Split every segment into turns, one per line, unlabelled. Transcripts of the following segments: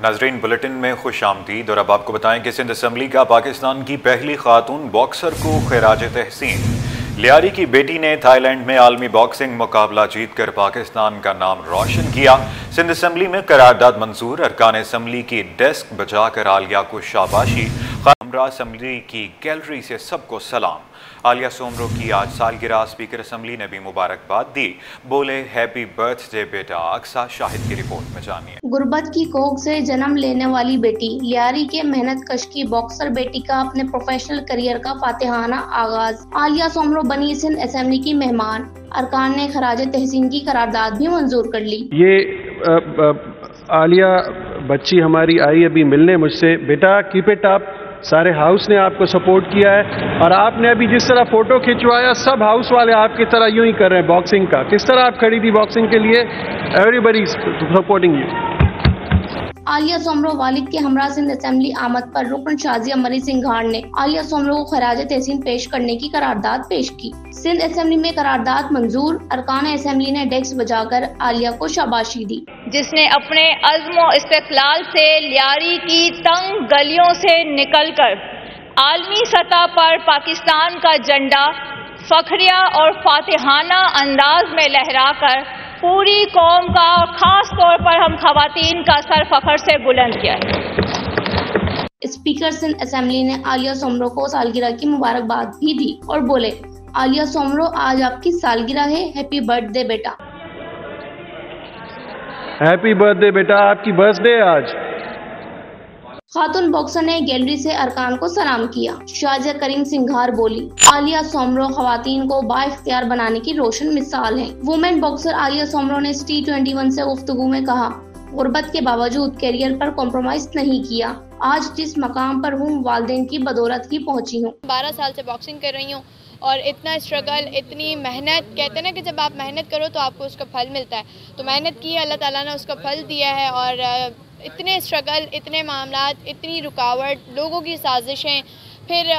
ناظرین بلیٹن میں خوش آمدید اور اب آپ کو بتائیں کہ سندھ اسمبلی کا پاکستان کی پہلی خاتون باکسر کو خراج تحسین۔ لیاری کی بیٹی نے تھائی لینڈ میں عالمی باکسنگ مقابلہ جیت کر پاکستان کا نام روشن کیا۔ سندھ اسمبلی میں قرارداد منظور، ارکان اسمبلی کی ڈیسک بجا کر عالیہ کو شاباشی۔ ہمراہ اسمبلی کی گیلری سے سب کو سلام۔ عالیہ سومرو کی آج سالگرہ، اسپیکر اسمبلی نے بھی مبارکباد دی، بولے ہیپی برتھ ڈے بیٹا۔ اقصیٰ شاہد کی رپورٹ میں جانیے۔
غربت کی کوکھ سے جنم لینے والی بیٹی لیاری کے محنت کش کی باکسر بیٹی کا اپنے پروفیشنل کریئر کا فاتحانہ آغاز۔ عالیہ سومرو بنی سندھ اسمبلی کی مہمان، ارکان نے خراج تحسین کی قرارداد بھی منظور کر لی۔
یہ عالیہ بچی ہماری آئی ابھی ملنے مجھ سے، بیٹا کیپ اٹ اپ، سارے ہاؤس نے آپ کو سپورٹ کیا ہے اور آپ نے ابھی جس طرح فوٹو کھنچوایا سب ہاؤس والے آپ کی طرح یوں ہی کر رہے ہیں باکسنگ کا۔ کس طرح آپ کھڑی تھی باکسنگ کے لیے؟ Everybody supporting you.
Aliya Soomro والد کے ہمراہ سندھ اسمبلی آمد پر رکن شازیہ مری سنگھاڑ نے عالیہ سومرو کو خراج تحسین پیش کرنے کی قرارداد پیش کی۔ سندھ اسمبلی میں قرارداد منظور، ارکان اسمبلی نے ڈیسک بجا کر عالیہ کو شاباشی دی،
جس نے اپنے عزم و استقلال سے لیاری کی تنگ گلیوں سے نکل کر عالمی سطح پر پاکستان کا جھنڈا فخریہ اور فاتحانہ انداز میں لہرا کر پوری قوم کا اور خاص طور پر ہم خواتین کا سر فخر سے بلند کیا ہے۔
اسپیکر سندھ اسمبلی نے عالیہ سومرو کو سالگرہ کی مبارکباد بھی دی اور بولے عالیہ سومرو آج آپ کی سالگرہ ہے، ہیپی برتھ ڈے بیٹا۔
ہیپی برتھ ڈے بیٹا، آپ کی برتھ ڈے آج۔
خاتون باکسر نے گیلری سے ارکان کو سلام کیا۔ شازیہ کریم سنگھار بولی عالیہ سومرو خواتین کو با اختیار بنانے کی روشن مثال ہیں۔ وومن باکسر عالیہ سومرو نے T21 سے گفتگو میں کہا، غربت کے باوجود کیریئر پر کمپرومائز نہیں کیا، آج جس مقام پر ہوں والدین کی بدولت ہی پہنچی ہوں۔
12 سال سے باکسنگ کر رہی ہوں اور اتنا اسٹرگل، اتنی محنت، کہتے ہیں نا کہ جب آپ محنت کرو تو آپ کو اس کا پھل ملتا ہے، تو محنت کی، اللہ تعالیٰ نے اس کا پھل دیا ہے۔ اور اتنے اسٹرگل، اتنے معاملات، اتنی رکاوٹ، لوگوں کی سازشیں، پھر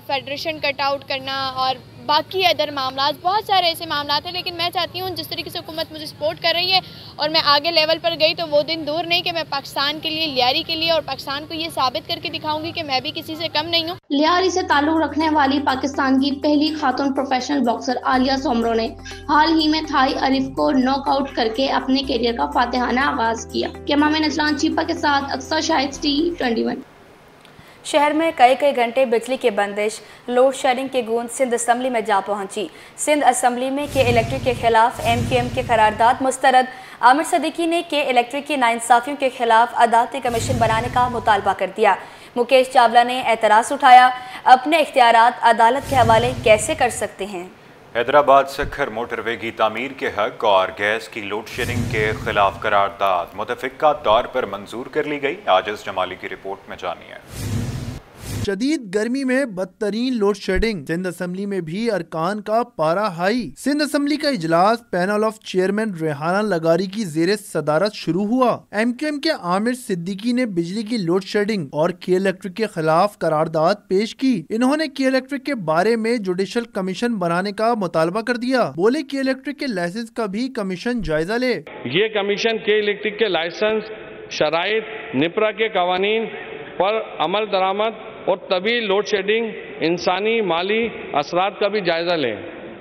فیڈریشن کٹ آؤٹ کرنا اور باقی ادر معاملات، بہت سارے ایسے معاملات ہیں، لیکن میں چاہتی ہوں جس طریقے سے حکومت مجھے سپورٹ کر رہی ہے اور میں آگے لیول پر گئی تو وہ دن دور نہیں کہ میں پاکستان کے لیے، لیاری کے لیے اور پاکستان کو یہ ثابت کر کے دکھاؤں گی کہ میں بھی کسی سے کم نہیں ہوں۔
لیاری سے تعلق رکھنے والی پاکستان کی پہلی خاتون پروفیشنل باکسر عالیہ سومرو نے حال ہی میں تھائی عریف کو ناک آؤٹ کر کے اپنے کیریئر کا فاتحانہ آغاز کیا۔ کیمرامین اسلان چیپا کے ساتھ اقصیٰ شاہد T21۔
شہر میں کئی گھنٹے بجلی کی بندش، لوڈ شیڈنگ کی گونج سندھ اسمبلی میں جا پہنچی۔ سندھ اسمبلی میں کے الیکٹرک کے خلاف MQM کی قرارداد مسترد، عامر صدیقی نے کے الیکٹرک کی ناانصافیوں کے خلاف عدالتی کمیشن بنانے کا مطالبہ کر دیا۔ مکیش چاولہ نے اعتراض اٹھایا، اپنے اختیارات عدالت کے حوالے کیسے کر سکتے ہیں؟
حیدرآباد سکھر موٹر وے کی تعمیر کے حق اور گیس کی لوڈ شیڈنگ کے خلاف قرارداد متفقہ طور پر منظور کر لی گئی۔ عاجز جمالی کی رپورٹ میں جانیے۔
شدید گرمی میں بدترین لوڈ شیڈنگ، سندھ اسمبلی میں بھی ارکان کا پارا ہائی۔ سندھ اسمبلی کا اجلاس پینل آف چیئرمین ریحانہ لغاری کی زیر صدارت شروع ہوا۔ MQM کے عامر صدیقی نے بجلی کی لوڈ شیڈنگ اور کے الیکٹرک کے خلاف قرارداد پیش کی۔ انہوں نے کے الیکٹرک کے بارے میں جوڈیشل کمیشن بنانے کا مطالبہ کر دیا۔ بولے کے الیکٹرک کے لائسنس کا بھی کمیشن جائزہ لے۔
یہ کمیشن کے الیکٹرک کے لائسنس، شرائط، نپرا کے قوانین پر عمل درآمد اور طویل لوڈ شیڈنگ، انسانی مالی اثرات کا بھی جائزہ لیں۔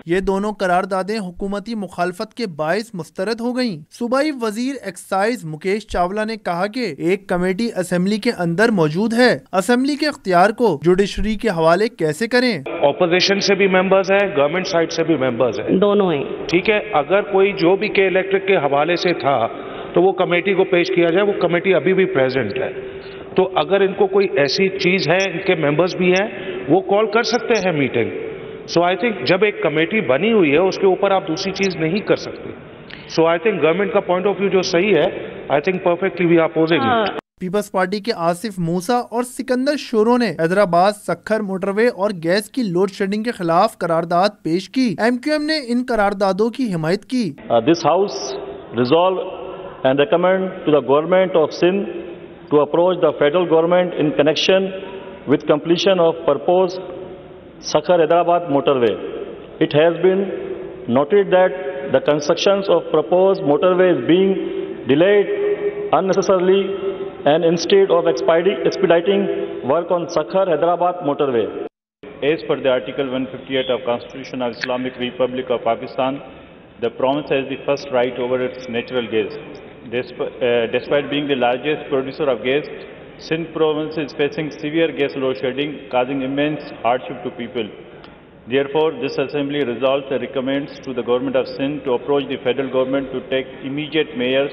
یہ دونوں قراردادیں حکومتی مخالفت کے باعث مسترد ہو گئیں۔ صوبائی وزیر ایکسائز مکیش چاولہ نے کہا کہ ایک کمیٹی اسمبلی کے اندر موجود ہے، اسمبلی کے اختیار کو جوڈیشری کے حوالے کیسے کریں؟
اپوزیشن سے بھی ممبرز ہیں، گورنمنٹ سائڈ سے بھی ممبرز ہیں، دونوں ہیں، ٹھیک ہے۔ اگر کوئی جو بھی کے الیکٹرک کے حوالے سے تھا تو وہ کمیٹی کو پیش کیا جائے، وہ کمیٹی ابھی بھی پریزنٹ ہے، تو اگر ان کو کوئی ایسی چیز ہے، ان کے ممبرز بھی ہیں، وہ کال کر سکتے ہیں میٹنگ۔ سو آئی تھنک جب ایک کمیٹی بنی ہوئی ہے اس کے اوپر آپ دوسری چیز نہیں کر سکتے۔ سو آئی تھنک گورنمنٹ کا پوائنٹ آف ویو جو صحیح ہے، I think perfectly we are opposing it.
Peoples Party کے آصف موسیٰ اور سکندر شورو نے حیدرآباد سکھر موٹر وے اور گیس کی لوڈ شیڈنگ کے خلاف قرارداد پیش کی۔ MQM نے ان قراردادوں کی حمایت کی۔
This house resolve and recommend to the government of Sindh to approach the federal government in connection with completion of proposed Sakhar Hyderabad motorway. It has been noted that the constructions of proposed motorway is being delayed unnecessarily and instead of expediting work on Sakhar-Hyderabad motorway. As per the Article 158 of Constitution of Islamic Republic of Pakistan, the province has the first right over its natural gas. Despite being the largest producer of gas, Sindh province is facing severe gas load shedding, causing immense hardship to people. Therefore, this assembly resolves and recommends to the government of Sindh to approach the federal government to take immediate measures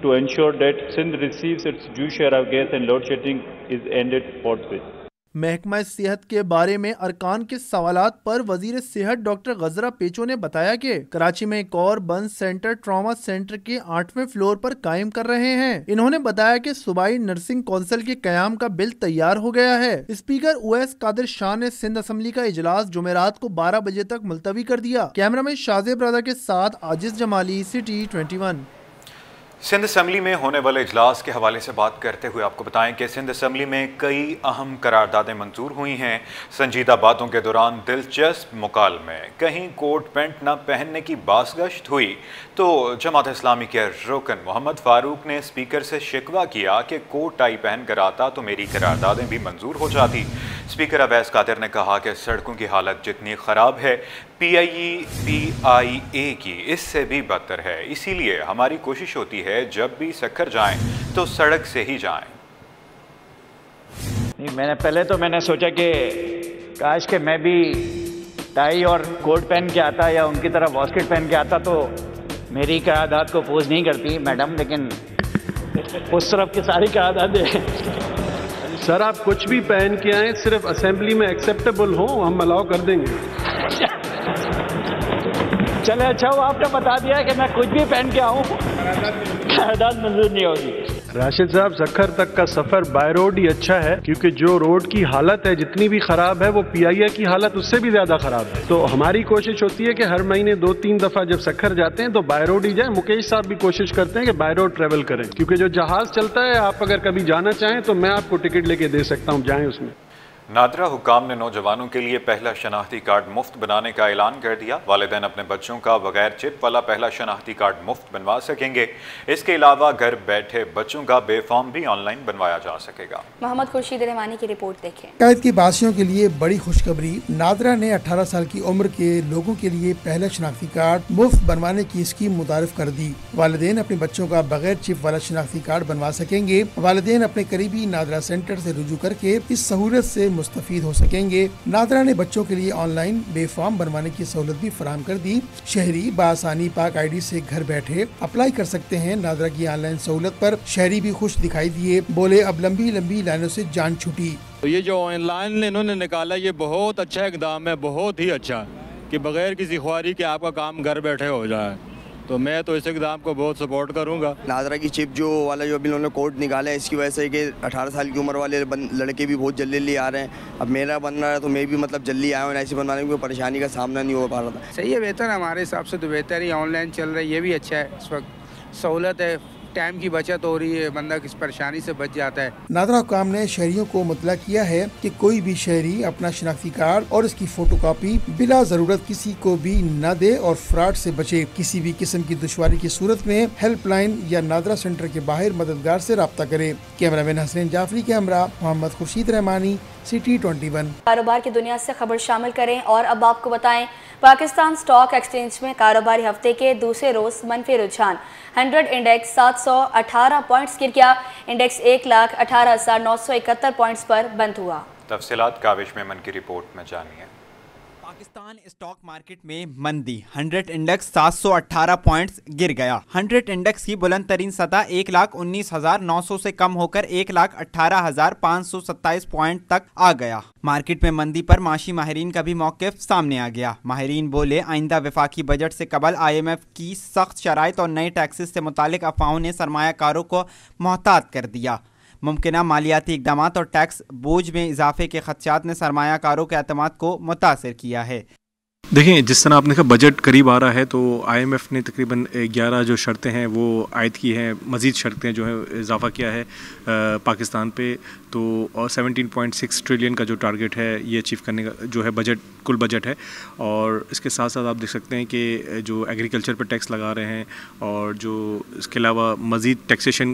to ensure that Sindh receives its due share of gas and load shedding is ended forthwith.
محکمہ صحت کے بارے میں ارکان کے سوالات پر وزیر صحت ڈاکٹر غزرہ پیچو نے بتایا کہ کراچی میں ایک اور بند سینٹر ٹراما سینٹر کے 8ویں فلور پر قائم کر رہے ہیں. انہوں نے بتایا کہ صوبائی نرسنگ کونسل کے قیام کا بل تیار ہو گیا ہے. اسپیکر اویس قادر شاہ نے سندھ اسمبلی کا اجلاس جمعرات کو 12 بجے تک ملتوی کر دیا. کیمرہ مین شازیب رضا کے ساتھ عاجز جمالی، سٹی 21.
سندھ اسمبلی میں ہونے والے اجلاس کے حوالے سے بات کرتے ہوئے آپ کو بتائیں کہ سندھ اسمبلی میں کئی اہم قراردادیں منظور ہوئی ہیں. سنجیدہ باتوں کے دوران دلچسپ مکالمے، کہیں کوٹ پینٹ نہ پہننے کی باس گشت ہوئی تو جماعت اسلامی کے رکن محمد فاروق نے اسپیکر سے شکوہ کیا کہ کوٹ ٹائی پہن کر آتا تو میری قراردادیں بھی منظور ہو جاتی. اسپیکر اویس قادر نے کہا کہ سڑکوں کی حالت جتنی خراب ہے PIE کی اس سے بھی بدتر ہے، اسی لیے ہماری کوشش ہوتی ہے جب بھی سکھر جائیں تو سڑک سے ہی جائیں.
میں نے سوچا کہ کاش کہ میں بھی ٹائی اور کوٹ پہن کے آتا یا ان کی طرح واسکٹ پہن کے آتا تو میری قرارداد کو پوز نہیں کرتی میڈم، لیکن اس طرف کی ساری قراردادیں.
سر آپ کچھ بھی پہن کے آئیں، صرف اسمبلی میں ایکسیپٹیبل ہوں ہم الاؤ کر دیں گے.
چلے اچھا وہ آپ نے بتا دیا کہ میں کچھ بھی پہن کے آؤں قرارداد منظور نہیں ہوگی.
راشد صاحب سکھر تک کا سفر بائی روڈ ہی اچھا ہے، کیونکہ جو روڈ کی حالت ہے جتنی بھی خراب ہے وہ PIE کی حالت اس سے بھی زیادہ خراب ہے. تو ہماری کوشش ہوتی ہے کہ ہر مہینے 2-3 دفعہ جب سکھر جاتے ہیں تو بائی روڈ ہی جائیں. مکیش صاحب بھی کوشش کرتے ہیں کہ بائی روڈ ٹریول کریں، کیونکہ جو جہاز چلتا ہے آپ اگر کبھی جانا چاہیں تو میں آپ کو ٹکٹ لے کے دے سکتا ہوں، جائیں اس میں.
نادرا حکام نے نوجوانوں کے لیے پہلا شناختی کارڈ مفت بنانے کا اعلان کر دیا. والدین اپنے بچوں کا بغیر چپ والا پہلا شناختی کارڈ مفت بنوا سکیں گے. اس کے علاوہ گھر بیٹھے بچوں کا بے فارم بھی آن لائن بنوایا جا سکے گا.
محمد خورشید رحمانی کی رپورٹ دیکھیں.
قید کے باسیوں کے لیے بڑی خوشخبری، نادرا نے 18 سال کی عمر کے لوگوں کے لیے پہلا شناختی کارڈ مفت بنوانے کی اسکیم متعارف کر دی. والدین اپنے بچوں کا بغیر چپ والا شناختی کارڈ بنوا سکیں گے. والدین اپنے قریبی نادرا سینٹر سے رجوع کر کے اس سہولت سے مستفید ہو سکیں گے. نادرا نے بچوں کے لیے آن لائن بے فارم بنوانے کی سہولت بھی فراہم کر دی. شہری بآسانی پاک ID سے گھر بیٹھے اپلائی کر سکتے ہیں. نادرا کی آن لائن سہولت پر شہری بھی خوش دکھائی دیے، بولے اب لمبی لمبی لائنوں سے جان چھوٹی.
یہ جو آن لائن انہوں نے نکالا یہ بہت اچھا اقدام ہے، بہت ہی اچھا، کہ بغیر کسی خواری کے آپ کا کام گھر بیٹھے ہو جائے. تو میں تو اس اقدام کو بہت سپورٹ کروں گا.
نادرا کی چپ جو والا جو ابھی انہوں نے کوڈ نکالا ہے اس کی وجہ سے کہ 18 سال کی عمر والے لڑکے بھی بہت جلدی آ رہے ہیں. اب میرا بن رہا ہے تو میں بھی مطلب جلدی آیا ہوں، ایسے بنوانے میں کوئی پریشانی کا سامنا نہیں ہو پا رہا تھا.
صحیح ہے، بہتر ہے ہمارے حساب سے تو بہتر ہی. آن لائن چل رہا ہے یہ بھی اچھا ہے، اس وقت سہولت ہے، ٹائم کی بچت ہو رہی ہے، بندہ کس پریشانی سے بچ جاتا ہے.
نادرا حکام نے شہریوں کو مطلع کیا ہے کہ کوئی بھی شہری اپنا شناختی کارڈ اور اس کی فوٹو کاپی بلا ضرورت کسی کو بھی نہ دے اور فراڈ سے بچے. کسی بھی قسم کی دشواری کی صورت میں ہیلپ لائن یا نادرا سینٹر کے باہر مددگار سے رابطہ کرے. کیمرہ مین حسین جعفری کے ہمراہ محمد خورشید رحمانی، سٹی 21.
کاروبار کی دنیا سے خبر شامل کریں اور اب آپ کو بتائیں پاکستان سٹاک ایکسچینج میں کاروباری ہفتے کے دوسرے روز منفی رجحان. 100 انڈیکس 718 پوائنٹس گر گیا. انڈیکس 1,18,971 پوائنٹس پر بند ہوا.
تفصیلات کاوش میمن کی رپورٹ میں جانیے.
پاکستان اسٹاک مارکیٹ میں مندی، 100 انڈیکس 718 پوائنٹس گر گیا. 100 انڈیکس کی بلند ترین سطح 1,19,900 سے کم ہو کر 1,18,527 پوائنٹ تک آ گیا. مارکیٹ میں مندی پر معاشی ماہرین کا بھی موقف سامنے آ گیا. ماہرین بولے آئندہ وفاقی بجٹ سے قبل IMF کی سخت شرائط اور نئے ٹیکسز سے متعلق افواہوں نے سرمایہ کاروں کو محتاط کر دیا. ممکنہ مالیاتی اقدامات اور ٹیکس بوجھ میں اضافے کے خدشات نے سرمایہ کاروں کے اعتماد کو متاثر کیا ہے.
دیکھیں جس طرح آپ نے کہا بجٹ قریب آ رہا ہے تو IMF نے تقریباً 11 جو شرطیں ہیں وہ عائد کی ہیں، مزید شرطیں جو ہیں اضافہ کیا ہے پاکستان پہ. تو اور 17.6 ٹریلین کا جو ٹارگٹ ہے یہ اچیو کرنے کا جو ہے بجٹ کل بجٹ ہے. اور اس کے ساتھ ساتھ آپ دیکھ سکتے ہیں کہ جو ایگریکلچر پہ ٹیکس لگا رہے ہیں اور جو اس کے علاوہ مزید ٹیکسیشن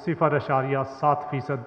0.7%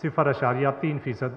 0.3%